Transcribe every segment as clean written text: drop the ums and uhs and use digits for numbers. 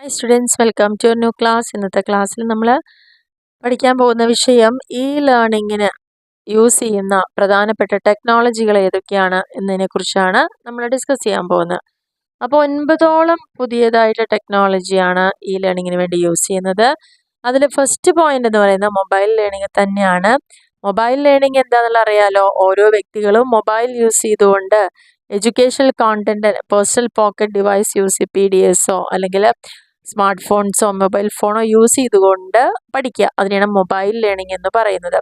Hi students, welcome to new class. ഇന്നത്തെ ക്ലാസ്സിൽ നമ്മൾ പഠിക്കാൻ പോകുന്ന വിഷയം ലേണിങ്ങിന് യൂസ് ചെയ്യുന്ന പ്രധാനപ്പെട്ട ടെക്നോളജികൾ ഏതൊക്കെയാണ് എന്നതിനെക്കുറിച്ചാണ് നമ്മൾ ഡിസ്കസ് ചെയ്യാൻ പോകുന്നത്. അപ്പോൾ 9ഓളം പുതിയതായിട്ടുള്ള ടെക്നോളജിയാണ് ലേണിങ്ങിന് വേണ്ടി യൂസ് ചെയ്യുന്നത്. അതിൽ ഫസ്റ്റ് പോയിന്റ് എന്ന് പറയുന്നത് മൊബൈൽ ലേണിംഗ് തന്നെയാണ്. മൊബൈൽ ലേണിംഗ് എന്താണെന്നുള്ള അറിയാലോ. ഓരോ വ്യക്തികളും മൊബൈൽ യൂസ് ചെയ്തുകൊണ്ട് educational content personal pocket device use PDSO അല്ലെങ്കിൽ സ്മാർട്ട് ഫോൺസോ മൊബൈൽ ഫോണോ യൂസ് ചെയ്തുകൊണ്ട് പഠിക്കുക, അതിനാണ് മൊബൈൽ ലേണിംഗ് എന്ന് പറയുന്നത്.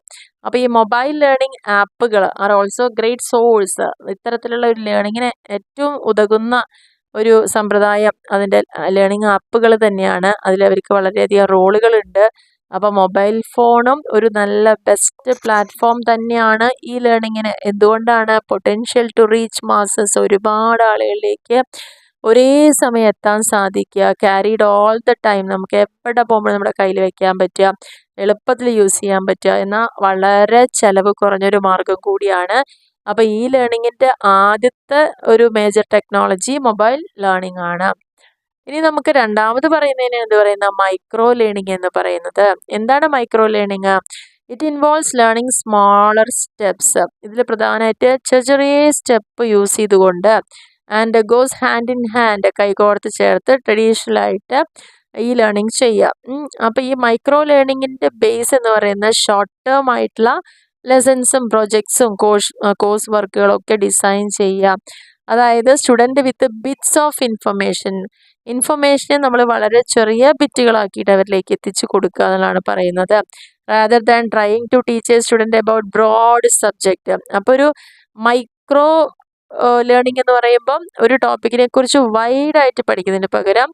അപ്പോൾ ഈ മൊബൈൽ ലേണിംഗ് ആപ്പുകൾ ആർ ഓൾസോ ഗ്രേറ്റ് സോഴ്സ്. ഇത്തരത്തിലുള്ള ഒരു ലേണിങ്ങിന് ഏറ്റവും ഉതകുന്ന ഒരു സമ്പ്രദായം അതിൻ്റെ ലേണിംഗ് ആപ്പുകൾ തന്നെയാണ്. അതിലവർക്ക് വളരെയധികം റോളുകളുണ്ട്. അപ്പോൾ മൊബൈൽ ഫോണും ഒരു നല്ല ബെസ്റ്റ് പ്ലാറ്റ്ഫോം തന്നെയാണ് ഈ ലേണിങ്ങിന്. എന്തുകൊണ്ടാണ്? പൊട്ടൻഷ്യൽ ടു റീച്ച് മാസസ്, ഒരുപാട് ആളുകളിലേക്ക് ഒരേ സമയം എത്താൻ സാധിക്കുക, ക്യാരിഡ് ഓൾ ദ ടൈം, നമുക്ക് എവിടെ പോകുമ്പോൾ നമ്മുടെ കയ്യിൽ വെക്കാൻ പറ്റുക, എളുപ്പത്തിൽ യൂസ് ചെയ്യാൻ പറ്റുക, എന്നാൽ വളരെ ചിലവ് കുറഞ്ഞൊരു മാർഗം കൂടിയാണ്. അപ്പോൾ ഈ ലേണിങ്ങിൻ്റെ ആദ്യത്തെ ഒരു മേജർ ടെക്നോളജി മൊബൈൽ ലേണിംഗ് ആണ്. ഇനി നമുക്ക് രണ്ടാമത് പറയുന്നതിന് എന്ത് പറയുന്ന മൈക്രോ ലേണിംഗ് എന്ന് പറയുന്നത്. എന്താണ് micro learning? It involves learning smaller steps. ഇതിൽ പ്രധാനമായിട്ട് ചെറിയ സ്റ്റെപ്പ് യൂസ് ചെയ്തുകൊണ്ട് and goes hand in hand, കൈകോർത്ത് ചേർത്ത് ട്രഡീഷണലായിട്ട് ഈ ലേണിംഗ് ചെയ്യാം. അപ്പോൾ ഈ മൈക്രോ ലേണിങ്ങിൻ്റെ ബേസ് എന്ന് പറയുന്നത് ഷോർട്ട് ടേം ആയിട്ടുള്ള ലെസൺസും പ്രൊജക്ട്സും കോഴ്സ് വർക്കുകളൊക്കെ ഡിസൈൻ ചെയ്യാം. അതായത് സ്റ്റുഡൻറ്റ് വിത്ത് ബിറ്റ്സ് ഓഫ് ഇൻഫർമേഷനെ നമ്മൾ വളരെ ചെറിയ ബിറ്റുകളാക്കിയിട്ട് അവരിലേക്ക് എത്തിച്ചു കൊടുക്കുക എന്നുള്ളതാണ് പറയുന്നത്. Rather than trying to teach a student about broad subject. അപ്പോൾ ഒരു മൈക്രോ ലേണിംഗ് എന്ന് പറയുമ്പം ഒരു ടോപ്പിക്കിനെ കുറിച്ച് വൈഡായിട്ട് പഠിക്കുന്നതിന് പകരം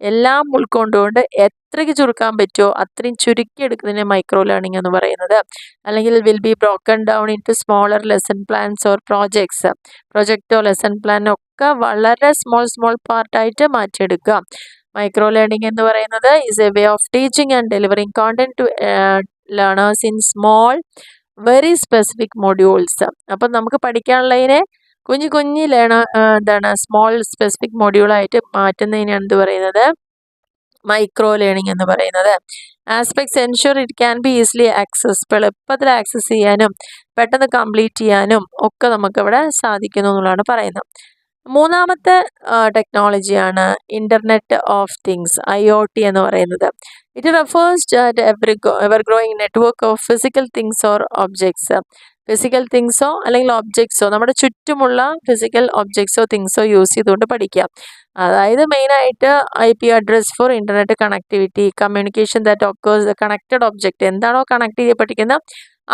എല്ലാം ഉൾക്കൊണ്ടുകൊണ്ട് എത്രയ്ക്ക് ചുരുക്കാൻ പറ്റുമോ അത്രയും ചുരുക്കിയെടുക്കുന്നതിന് മൈക്രോ ലേണിംഗ് എന്ന് പറയുന്നത്. അല്ലെങ്കിൽ will be broken down into smaller lesson plans or projects. പ്രൊജക്റ്റോ ലെസൺ പ്ലാനോ ഒക്കെ വളരെ സ്മോൾ പാർട്ടായിട്ട് മാറ്റിയെടുക്കുക. മൈക്രോ ലേണിംഗ് എന്ന് പറയുന്നത് is a way of teaching and delivering content to learners in small very specific modules. അപ്പം നമുക്ക് പഠിക്കാനുള്ളതിനെ കുഞ്ഞു സ്മോൾ സ്പെസിഫിക് മൊഡ്യൂളായിട്ട് മാറ്റുന്നതിനാണ് എന്ത് പറയുന്നത്, മൈക്രോ ലേണിംഗ് എന്ന് പറയുന്നത്. Aspects ensure it can be easily accessible. എളുപ്പത്തിൽ ആക്സസ് ചെയ്യാനും പെട്ടെന്ന് കംപ്ലീറ്റ് ചെയ്യാനും ഒക്കെ നമുക്കിവിടെ സാധിക്കുന്നു എന്നുള്ളതാണ് പറയുന്നത്. മൂന്നാമത്തെ ടെക്നോളജിയാണ് ഇൻ്റർനെറ്റ് ഓഫ് തിങ്സ്, IoT എന്ന് പറയുന്നത്. It refers to ever growing network of physical things or objects. Physical തിങ്സോ അല്ലെങ്കിൽ ഒബ്ജക്ട്സോ, നമ്മുടെ ചുറ്റുമുള്ള ഫിസിക്കൽ ഒബ്ജക്ട്സോ തിങ്സോ യൂസ് ചെയ്തുകൊണ്ട് പഠിക്കാം. അതായത് മെയിനായിട്ട് IP address four internet connectivity, communication that occurs connected object, എന്താണോ കണക്ട് ചെയ്യപ്പെട്ടിരിക്കുന്ന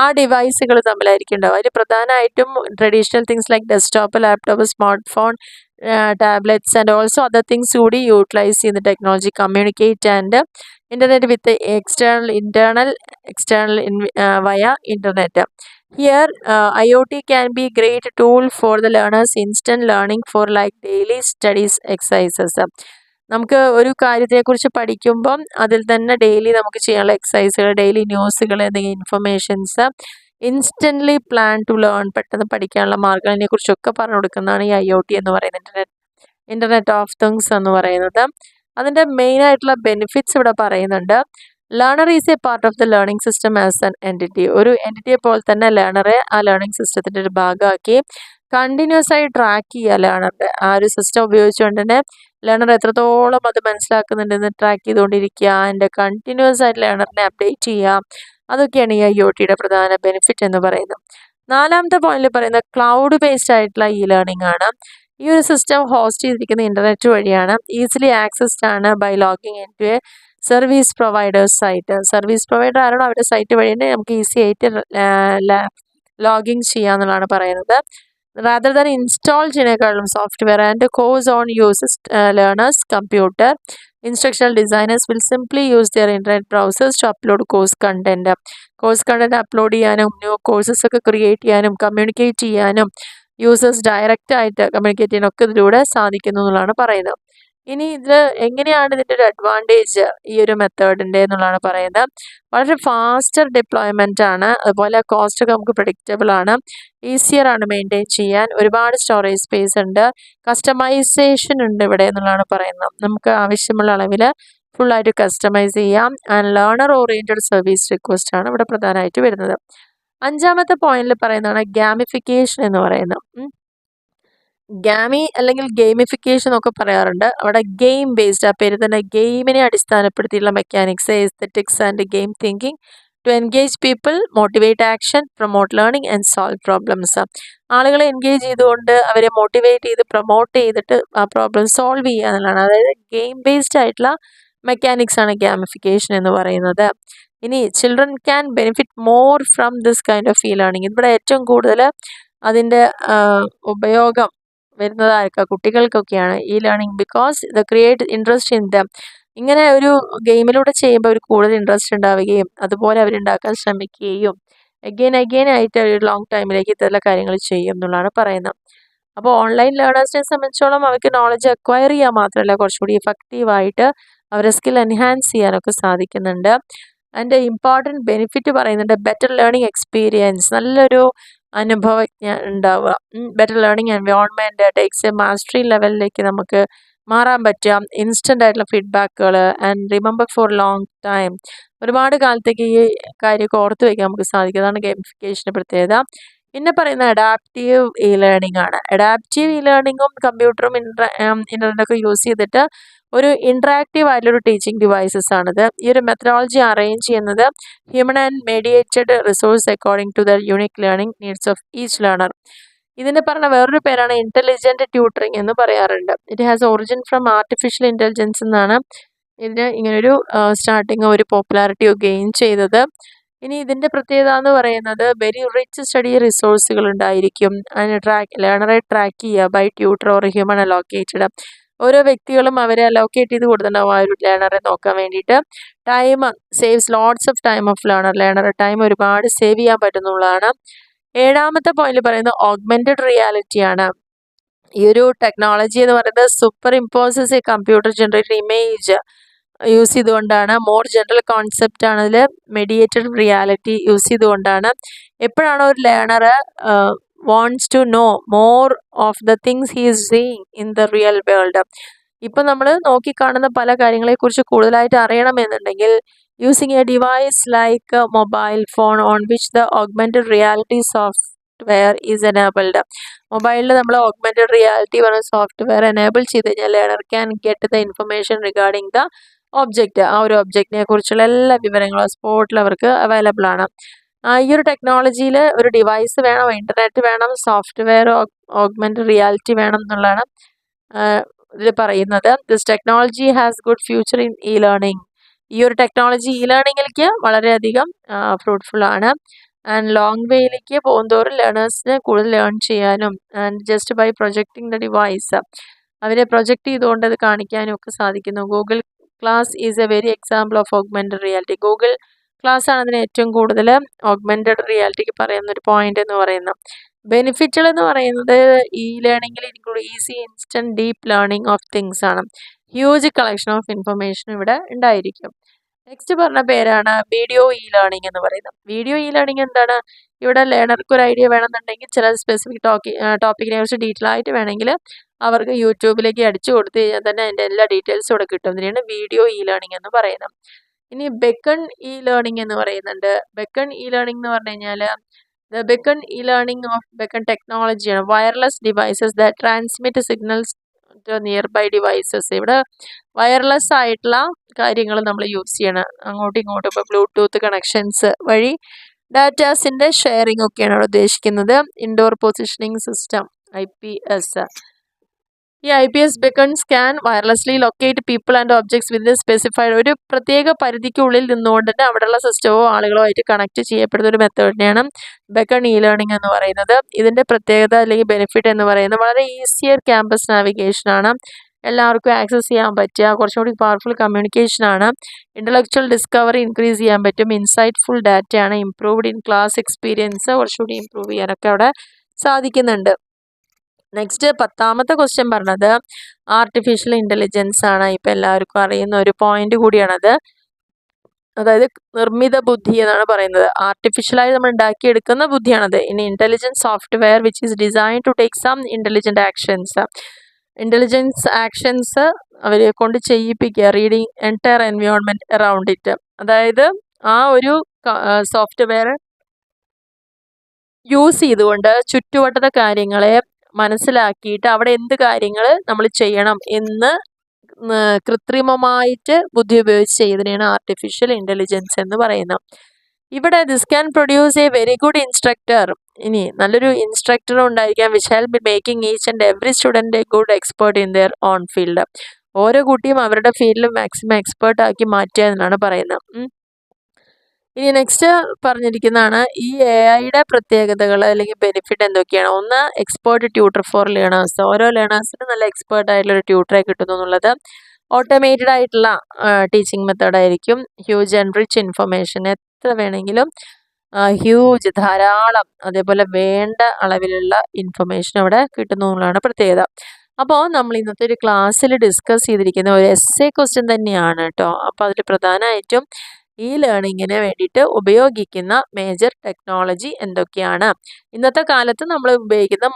ആ ഡിവൈസുകൾ തമ്മിലായിരിക്കും ഉണ്ടാവുക. അതിൽ പ്രധാനമായിട്ടും traditional things like desktop, laptop, smart phone, tablets and also other things കൂടി യൂട്ടിലൈസ് ചെയ്യുന്ന technology communicate and internet with external വയ internet. Here, IoT can be great tool for the learners instant learning for like daily studies exercises. നമുക്ക് ഒരു കാര്യത്തെക്കുറിച്ച് പഠിക്കുമ്പം അതിൽ തന്നെ daily നമുക്ക് ചെയ്യാനുള്ള എക്സസൈസുകൾ, ഡെയിലി ന്യൂസുകൾ, എന്തെങ്കിലും informations instantly plan to learn, പെട്ടെന്ന് പഠിക്കാനുള്ള മാർഗ്ഗങ്ങളെ കുറിച്ചൊക്കെ പറഞ്ഞു കൊടുക്കുന്നതാണ് ഈ IoT എന്ന് പറയുന്നത്, ഇൻ്റർനെറ്റ് ഓഫ് തിങ്സ് എന്ന് പറയുന്നത്. അതിൻ്റെ മെയിനായിട്ടുള്ള ബെനിഫിറ്റ്സ് ഇവിടെ പറയുന്നുണ്ട്. Learner is A part of the learning system as an entity. ഒരു എൻറ്റിറ്റിയെ പോലെ തന്നെ ലേണറെ ആ ലേണിംഗ് സിസ്റ്റത്തിൻ്റെ ഒരു ഭാഗമാക്കി കണ്ടിന്യൂസ് ആയി ട്രാക്ക് ചെയ്യുക. ലേണറിൻ്റെ ആ ഒരു സിസ്റ്റം ഉപയോഗിച്ചുകൊണ്ട് തന്നെ ലേണർ എത്രത്തോളം അത് മനസ്സിലാക്കുന്നുണ്ടെന്ന് ട്രാക്ക് ചെയ്തുകൊണ്ടിരിക്കുക, അതിൻ്റെ കണ്ടിന്യൂസ് ആയിട്ട് ലേണറിനെ അപ്ഡേറ്റ് ചെയ്യുക. അതൊക്കെയാണ് ഈ IoTയുടെ പ്രധാന ബെനിഫിറ്റ് എന്ന് പറയുന്നത്. നാലാമത്തെ പോയിന്റിൽ പറയുന്നത് ക്ലൗഡ് ബേസ്ഡ് ആയിട്ടുള്ള ലേണിംഗ് ആണ്. ഈ ഒരു സിസ്റ്റം ഹോസ്റ്റ് ചെയ്തിരിക്കുന്ന ഇൻ്റർനെറ്റ് വഴിയാണ്, ഈസിലി ആക്സസ്ഡ് ആണ് by logging in to a service provider's site. Service provider ആരാണോ അവരുടെ സൈറ്റ് വഴി തന്നെ നമുക്ക് ഈസി ആയിട്ട് ലോഗിൻ ചെയ്യാമെന്നുള്ളതാണ് പറയുന്നത്. റാദർ ദാൻ ഇൻസ്റ്റാൾ ചെയ്യുന്നതിനേക്കാളും software and course on uses learners computer instructional designers will simply use their internet browsers to upload course content upload ചെയ്യാനും ന്യൂ കോഴ്സസ് ഒക്കെ ക്രിയേറ്റ് ചെയ്യാനും കമ്മ്യൂണിക്കേറ്റ് ചെയ്യാനും യൂസേഴ്സ് ഡയറക്റ്റ് ആയിട്ട് communicate ചെയ്യാനൊക്കെ ഇതിലൂടെ സാധിക്കുന്നു എന്നുള്ളതാണ് പറയുന്നത്. ഇനി ഇത് എങ്ങനെയാണ് ഇതിൻ്റെ ഒരു അഡ്വാൻറ്റേജ് ഈ ഒരു മെത്തേഡിൻ്റെ എന്നുള്ളതാണ് പറയുന്നത്. വളരെ ഫാസ്റ്റർ ഡിപ്ലോയ്മെൻ്റ് ആണ്, അതുപോലെ കോസ്റ്റ് ഒക്കെ നമുക്ക് പ്രെഡിക്റ്റബിൾ ആണ്, ഈസിയർ ആണ് മെയിൻറ്റെയിൻ ചെയ്യാൻ, ഒരുപാട് സ്റ്റോറേജ് സ്പേസ് ഉണ്ട്, കസ്റ്റമൈസേഷൻ ഉണ്ട് ഇവിടെ എന്നുള്ളതാണ് പറയുന്നത്. നമുക്ക് ആവശ്യമുള്ള അളവിൽ ഫുള്ളായിട്ട് കസ്റ്റമൈസ് ചെയ്യാം. And learner oriented service request ആണ് ഇവിടെ പ്രധാനമായിട്ട് വരുന്നത്. 5ാമത്തെ പോയിന്റിൽ പറയുന്നതാണ് ഗാമിഫിക്കേഷൻ എന്ന് പറയുന്നത്. ഗാമി അല്ലെങ്കിൽ ഗെയിമിഫിക്കേഷൻ ഒക്കെ പറയാറുണ്ട്. അവിടെ ഗെയിം ബേസ്ഡ്, ആ പേര് തന്നെ ഗെയിമിനെ അടിസ്ഥാനപ്പെടുത്തിയുള്ള mechanics, aesthetics and game thinking to engage people, motivate action, promote learning and solve problems. ആളുകളെ എൻഗേജ് ചെയ്തുകൊണ്ട് അവരെ മോട്ടിവേറ്റ് ചെയ്ത് പ്രൊമോട്ട് ചെയ്തിട്ട് ആ പ്രോബ്ലം സോൾവ് ചെയ്യുക എന്നുള്ളതാണ്. അതായത് ഗെയിം ബേസ്ഡ് ആയിട്ടുള്ള മെക്കാനിക്സ് ആണ് ഗാമിഫിക്കേഷൻ എന്ന് പറയുന്നത്. ഇനി children can benefit more from this kind of E learning. ഇവിടെ ഏറ്റവും കൂടുതൽ അതിൻ്റെ ഉപയോഗം വരുന്നത് ആർക്കാ? കുട്ടികൾക്കൊക്കെയാണ് ഈ learning, because the create interest in them. ഇങ്ങനെ ഒരു ഗെയിമിലൂടെ ചെയ്യുമ്പോൾ അവർ കൂടുതൽ ഇൻട്രസ്റ്റ് ഉണ്ടാവുകയും അതുപോലെ അവരുണ്ടാക്കാൻ ശ്രമിക്കുകയും അഗെയിൻ ആയിട്ട് ഒരു ലോങ് ടൈമിലേക്ക് ഇത്തരം കാര്യങ്ങൾ ചെയ്യും എന്നുള്ളതാണ് പറയുന്നത്. അപ്പോൾ ഓൺലൈൻ ലേണേഴ്സിനെ സംബന്ധിച്ചോളം അവർക്ക് നോളജ് അക്വയർ ചെയ്യാൻ മാത്രമല്ല, കുറച്ചുകൂടി ഇഫക്റ്റീവായിട്ട് അവരെ സ്കിൽ എൻഹാൻസ് ചെയ്യാനൊക്കെ സാധിക്കുന്നുണ്ട്. അതിൻ്റെ ഇമ്പോർട്ടൻറ്റ് ബെനിഫിറ്റ് പറയുന്നുണ്ട്. ബെറ്റർ ലേണിംഗ് എക്സ്പീരിയൻസ്, നല്ലൊരു അനുഭവജ്ഞ ഉണ്ടാവുക. Better learning environment, takes mastery ലെവലിലേക്ക് നമുക്ക് മാറാൻ പറ്റുക. ഇൻസ്റ്റൻ്റ് ആയിട്ടുള്ള ഫീഡ്ബാക്കുകൾ and remember for long time, ഒരുപാട് കാലത്തേക്ക് ഈ കാര്യമൊക്കെ ഓർത്ത് വയ്ക്കാൻ നമുക്ക് സാധിക്കും. അതാണ് ഗെയിമിഫിക്കേഷൻ്റെ പ്രത്യേകത. പിന്നെ പറയുന്ന അഡാപ്റ്റീവ് ഇ ലേണിംഗ് ആണ്. അഡാപ്റ്റീവ് ഇ ലേണിംഗും കമ്പ്യൂട്ടറും ഇൻ്റർനെറ്റൊക്കെ യൂസ് ചെയ്തിട്ട് ഒരു ഇൻട്രാക്റ്റീവ് ആയിട്ടുള്ളൊരു ടീച്ചിങ് ഡിവൈസസ് ആണിത്. ഈ ഒരു മെത്തഡോളജി അറേഞ്ച് ചെയ്യുന്നത് human and mediated resource according to the unique learning needs of each learner. ഇതിൻ്റെ പറഞ്ഞ വേറൊരു പേരാണ് ഇൻ്റലിജൻറ്റ് ട്യൂട്ടറിങ് എന്ന് പറയാറുണ്ട്. It has origin from artificial intelligence എന്നാണ് ഇതിന് ഇങ്ങനൊരു സ്റ്റാർട്ടിങ് ഒരു പോപ്പുലാരിറ്റി ഗെയിൻ ചെയ്തത്. ഇനി ഇതിൻ്റെ പ്രത്യേകത എന്ന് പറയുന്നത് വെരി റിച്ച് സ്റ്റഡി റിസോഴ്സുകൾ ഉണ്ടായിരിക്കും. അതിന് ലേണറെ ട്രാക്ക് ചെയ്യുക by tutor or human allocated. ഓരോ വ്യക്തികളും അവരെ അലോക്കേറ്റ് ചെയ്ത് കൊടുത്തിട്ടുണ്ടാവും ആ ഒരു ലേണറെ നോക്കാൻ വേണ്ടിയിട്ട്. Time saves lots of time of learner time ഒരുപാട് സേവ് ചെയ്യാൻ പറ്റുന്നതാണ്. 7ാമത്തെ പോയിന്റ് പറയുന്നത് ഓഗ്മെൻറ്റഡ് റിയാലിറ്റി ആണ്. ഈ ഒരു ടെക്നോളജി എന്ന് പറയുന്നത് superimposes a computer generated image use ചെയ്തുകൊണ്ടാണ്. മോർ ജനറൽ കോൺസെപ്റ്റ് ആണ് അതിൽ. മെഡിയേറ്റഡ് റിയാലിറ്റി യൂസ് ചെയ്തുകൊണ്ടാണ്. എപ്പോഴാണോ ഒരു learner wants to know more of the things he is seeing in the real world. ഇപ്പം നമ്മൾ നോക്കിക്കാണുന്ന പല കാര്യങ്ങളെക്കുറിച്ച് കൂടുതലായിട്ട് അറിയണമെന്നുണ്ടെങ്കിൽ using A device like mobile phone on which the augmented reality software is enabled. മൊബൈലിൽ നമ്മൾ ഓഗ്മെൻറ്റഡ് റിയാലിറ്റി പറഞ്ഞ സോഫ്റ്റ്വെയർ എനേബിൾ ചെയ്ത് കഴിഞ്ഞാൽ learner can get the information regarding the object. ആ ഒരു ഒബ്ജക്റ്റിനെ കുറിച്ചുള്ള എല്ലാ വിവരങ്ങളും സ്പോട്ടിൽ അവർക്ക് അവൈലബിൾ ആണ്. ഈ ഒരു ടെക്നോളജിയിൽ ഒരു ഡിവൈസ് വേണം, ഇൻ്റർനെറ്റ് വേണം, സോഫ്റ്റ്വെയർ ഓഗ്മെൻറ്റഡ് റിയാലിറ്റി വേണം എന്നുള്ളതാണ് ഇതിൽ പറയുന്നത്. This technology has good future in E learning. ഈ ഒരു ടെക്നോളജി ഇ ലേണിങ്ങിലേക്ക് വളരെയധികം ഫ്രൂട്ട്ഫുൾ ആണ്. ആൻഡ് ലോങ് വേയിലേക്ക് പോകുന്തോറും ലേണേഴ്സിന് കൂടുതൽ ലേൺ ചെയ്യാനും and just by projecting the device അവരെ പ്രൊജക്റ്റ് ചെയ്തുകൊണ്ട് അത് കാണിക്കാനും ഒക്കെ സാധിക്കുന്നു. Google class is a very example of augmented reality. Google class ആണ് അതിന് ഏറ്റവും കൂടുതൽ ഓഗ്മെൻറ്റഡ് റിയാലിറ്റിക്ക് പറയുന്ന ഒരു പോയിന്റ് എന്ന് പറയുന്നത്. ബെനിഫിറ്റുകൾ എന്ന് പറയുന്നത് ഈ ലേണിങ്ങിൽ include easy instant deep learning of things ആണ്. ഹ്യൂജ് കളക്ഷൻ ഓഫ് ഇൻഫർമേഷൻ ഇവിടെ ഉണ്ടായിരിക്കും. നെക്സ്റ്റ് പറഞ്ഞ പേരാണ് വീഡിയോ ഇ ലേണിംഗ് എന്ന് പറയുന്നത്. വീഡിയോ ഇ ലേണിംഗ് എന്താണ്? ഇവിടെ ലേണർക്ക് ഒരു ഐഡിയ വേണമെന്നുണ്ടെങ്കിൽ ചില സ്പെസിഫിക് ടോപ്പിക്കിനെ കുറിച്ച് ഡീറ്റെയിൽ ആയിട്ട് വേണമെങ്കിൽ അവർക്ക് യൂട്യൂബിലേക്ക് അടിച്ചു കൊടുത്തു കഴിഞ്ഞാൽ തന്നെ അതിൻ്റെ എല്ലാ ഡീറ്റെയിൽസും ഇവിടെ കിട്ടും. ഇതിനാണ് വീഡിയോ ഇ ലേണിംഗ് എന്ന് പറയുന്നത്. ഇനി ബെക്കൺ ഇ ലേണിംഗ് എന്ന് പറയുന്നുണ്ട്. ബെക്കൺ ഇ ലേണിംഗ് എന്ന് പറഞ്ഞു കഴിഞ്ഞാൽ the beacon e learning of beacon ടെക്നോളജിയാണ്. Wireless devices the transmit signals to nearby devices. ഇവിടെ വയർലെസ് ആയിട്ടുള്ള കാര്യങ്ങൾ നമ്മൾ യൂസ് ചെയ്യണം. അങ്ങോട്ടും ഇങ്ങോട്ടും ഇപ്പോൾ ബ്ലൂടൂത്ത് കണക്ഷൻസ് വഴി ഡാറ്റാസിൻ്റെ ഷെയറിംഗ് ഒക്കെയാണ് അവിടെ ഉദ്ദേശിക്കുന്നത്. Indoor positioning system IPS. ഈ IPS beacons can wirelessly locate people and objects with specified. ഒരു പ്രത്യേക പരിധിക്കുള്ളിൽ നിന്നുകൊണ്ട് തന്നെ അവിടെയുള്ള സിസ്റ്റമോ ആളുകളോ ആയിട്ട് കണക്ട് ചെയ്യപ്പെടുന്ന ഒരു മെത്തേഡിനെയാണ് ബെക്കൺ ഇ ലേണിംഗ് എന്ന് പറയുന്നത്. ഇതിൻ്റെ പ്രത്യേകത അല്ലെങ്കിൽ ബെനിഫിറ്റ് എന്ന് പറയുന്നത് വളരെ ഈസിയർ ക്യാമ്പസ് നാവിഗേഷൻ ആണ്. എല്ലാവർക്കും ആക്സസ് ചെയ്യാൻ പറ്റുക, കുറച്ചുകൂടി പവർഫുൾ കമ്മ്യൂണിക്കേഷൻ ആണ്. ഇൻ്റലക്ച്വൽ ഡിസ്കവറി ഇൻക്രീസ് ചെയ്യാൻ പറ്റും. ഇൻസൈറ്റ്ഫുൾ ഡാറ്റയാണ്. ഇംപ്രൂവ്ഡ് ഇൻ ക്ലാസ് എക്സ്പീരിയൻസ് കുറച്ചുകൂടി ഇമ്പ്രൂവ് ചെയ്യാനൊക്കെ അവിടെ സാധിക്കുന്നുണ്ട്. നെക്സ്റ്റ് 10ാമത്തെ ക്വസ്റ്റ്യൻ പറഞ്ഞത് ആർട്ടിഫിഷ്യൽ ഇൻ്റലിജൻസ് ആണ്. ഇപ്പം എല്ലാവർക്കും അറിയുന്ന ഒരു പോയിന്റ് കൂടിയാണത്. അതായത് നിർമ്മിത ബുദ്ധി എന്നാണ് പറയുന്നത്. ആർട്ടിഫിഷ്യലായി നമ്മൾ ഉണ്ടാക്കിയെടുക്കുന്ന ബുദ്ധിയാണത്. ഇനി intelligent software which is design to take some intelligent actions. Intelligence actions അവരെ കൊണ്ട് ചെയ്യിപ്പിക്കുക, reading entire environment around it. അതായത് ആ ഒരു സോഫ്റ്റ്വെയർ യൂസ് ചെയ്തുകൊണ്ട് ചുറ്റുവട്ടത്തെ കാര്യങ്ങളെ മനസ്സിലാക്കിയിട്ട് അവിടെ എന്ത് കാര്യങ്ങൾ നമ്മൾ ചെയ്യണം എന്ന് കൃത്രിമമായിട്ട് ബുദ്ധി ഉപയോഗിച്ച് ചെയ്തതിനാണ് ആർട്ടിഫിഷ്യൽ ഇൻ്റലിജൻസ് എന്ന് പറയുന്നത്. ഇവിടെ this can produce A very good instructor. ഇനി നല്ലൊരു ഇൻസ്ട്രക്ടർ ഉണ്ടായിരിക്കാം, which help B making each and every student A good expert in their own field. ഓരോ കുട്ടിയും അവരുടെ ഫീൽഡിൽ മാക്സിമം എക്സ്പേർട്ട് ആക്കി മാറ്റുക എന്നാണ് പറയുന്നത്. ഇനി നെക്സ്റ്റ് പറഞ്ഞിരിക്കുന്നതാണ് ഈ എ ഐയുടെ പ്രത്യേകതകൾ അല്ലെങ്കിൽ ബെനിഫിറ്റ് എന്തൊക്കെയാണ്. ഒന്ന്, എക്സ്പേർട്ട് ട്യൂട്ടർ ഫോർ ലേണേഴ്സ്. ഓരോ ലേണേഴ്സിനും നല്ല എക്സ്പേർട്ട് ആയിട്ടുള്ള ഒരു ട്യൂട്ടറെ കിട്ടുന്നു എന്നുള്ളത്. ഓട്ടോമേറ്റഡ് ആയിട്ടുള്ള ടീച്ചിങ് മെത്തേഡായിരിക്കും. ഹ്യൂജ് ആൻഡ് റിച്ച് ഇൻഫർമേഷൻ, എത്ര വേണമെങ്കിലും ഹ്യൂജ് ധാരാളം, അതേപോലെ വേണ്ട അളവിലുള്ള ഇൻഫർമേഷൻ അവിടെ കിട്ടുന്നു എന്നുള്ളതാണ് പ്രത്യേകത. അപ്പോൾ നമ്മൾ ഇന്നത്തെ ഒരു ക്ലാസ്സിൽ ഡിസ്കസ് ചെയ്തിരിക്കുന്ന ഒരു എസ്സേ ക്വസ്റ്റ്യൻ തന്നെയാണ് കേട്ടോ. അപ്പോൾ അതിൽ പ്രധാനമായിട്ടും ഈ ലേണിങ്ങിന് വേണ്ടിയിട്ട് ഉപയോഗിക്കുന്ന മേജർ ടെക്നോളജി എന്തൊക്കെയാണ്. ഇന്നത്തെ കാലത്ത് നമ്മൾ ഉപയോഗിക്കുന്ന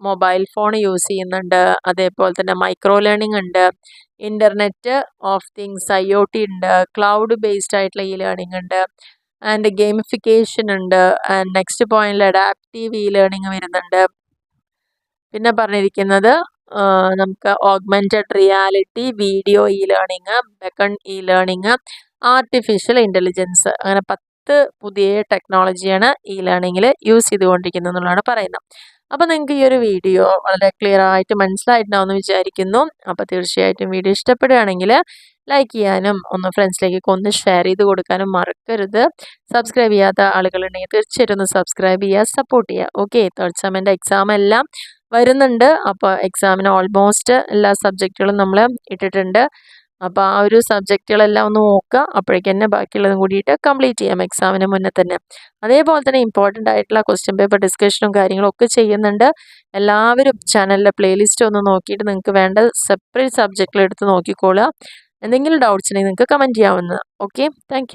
മൊബൈൽ ഫോൺ യൂസ് ചെയ്യുന്നുണ്ട്, അതേപോലെ തന്നെ മൈക്രോ ലേണിംഗ് ഉണ്ട്, ഇൻ്റർനെറ്റ് ഓഫ് തിങ്സ് IoT ഉണ്ട്, ക്ലൗഡ് ബേസ്ഡ് ആയിട്ടുള്ള ഈ ലേണിംഗ് ഉണ്ട്, ആൻഡ് ഗെയിമിഫിക്കേഷൻ ഉണ്ട്, ആൻഡ് നെക്സ്റ്റ് പോയിന്റിൽ അഡാപ്റ്റീവ് ഈ ലേണിംഗ് വരുന്നുണ്ട്. പിന്നെ പറഞ്ഞിരിക്കുന്നത് നമുക്ക് ഓഗ്മെൻറ്റഡ് റിയാലിറ്റി, വീഡിയോ ഈ ലേണിംഗ്, ബെക്കൺ ഈ ലേണിംഗ്, ആർട്ടിഫിഷ്യൽ ഇൻ്റലിജൻസ്, അങ്ങനെ 10 പുതിയ ടെക്നോളജിയാണ് ഈ ലേണിങ്ങിൽ യൂസ് ചെയ്തുകൊണ്ടിരിക്കുന്നത് എന്നുള്ളതാണ് പറയുന്നത്. അപ്പോൾ നിങ്ങൾക്ക് ഈ ഒരു വീഡിയോ വളരെ ക്ലിയർ ആയിട്ട് മനസ്സിലായിട്ടുണ്ടാവുമെന്ന് വിചാരിക്കുന്നു. അപ്പോൾ തീർച്ചയായിട്ടും വീഡിയോ ഇഷ്ടപ്പെടുകയാണെങ്കിൽ ലൈക്ക് ചെയ്യാനും ഒന്ന് ഫ്രണ്ട്സിലേക്കൊക്കെ ഒന്ന് ഷെയർ ചെയ്ത് കൊടുക്കാനും മറക്കരുത്. സബ്സ്ക്രൈബ് ചെയ്യാത്ത ആളുകളുണ്ടെങ്കിൽ തീർച്ചയായിട്ടും ഒന്ന് സബ്സ്ക്രൈബ് ചെയ്യുക, സപ്പോർട്ട് ചെയ്യുക. ഓക്കെ, തേർഡ് സെമ്മിൻ്റെ എക്സാം എല്ലാം വരുന്നുണ്ട്. അപ്പോൾ എക്സാമിന് ഓൾമോസ്റ്റ് എല്ലാ സബ്ജക്റ്റുകളും നമ്മൾ ഇട്ടിട്ടുണ്ട്. അപ്പോൾ ആ ഒരു സബ്ജക്റ്റുകളെല്ലാം ഒന്ന് നോക്കുക, അപ്പോഴേക്കും തന്നെ ബാക്കിയുള്ളതും കൂടിയിട്ട് കംപ്ലീറ്റ് ചെയ്യാം എക്സാമിന് മുന്നേ തന്നെ. അതേപോലെ തന്നെ ഇമ്പോർട്ടൻ്റ് ആയിട്ടുള്ള ക്വസ്റ്റ്യൻ പേപ്പർ ഡിസ്കഷനും കാര്യങ്ങളും ഒക്കെ ചെയ്യുന്നുണ്ട്. എല്ലാവരും ചാനലിലെ പ്ലേലിസ്റ്റ് ഒന്ന് നോക്കിയിട്ട് നിങ്ങൾക്ക് വേണ്ട സെപ്പറേറ്റ് സബ്ജക്റ്റിൽ എടുത്ത് നോക്കിക്കോളുക. എന്തെങ്കിലും ഡൗട്ട്സ് ഉണ്ടെങ്കിൽ നിങ്ങൾക്ക് കമൻറ്റ് ചെയ്യാവുന്നതാണ്. Okay, thank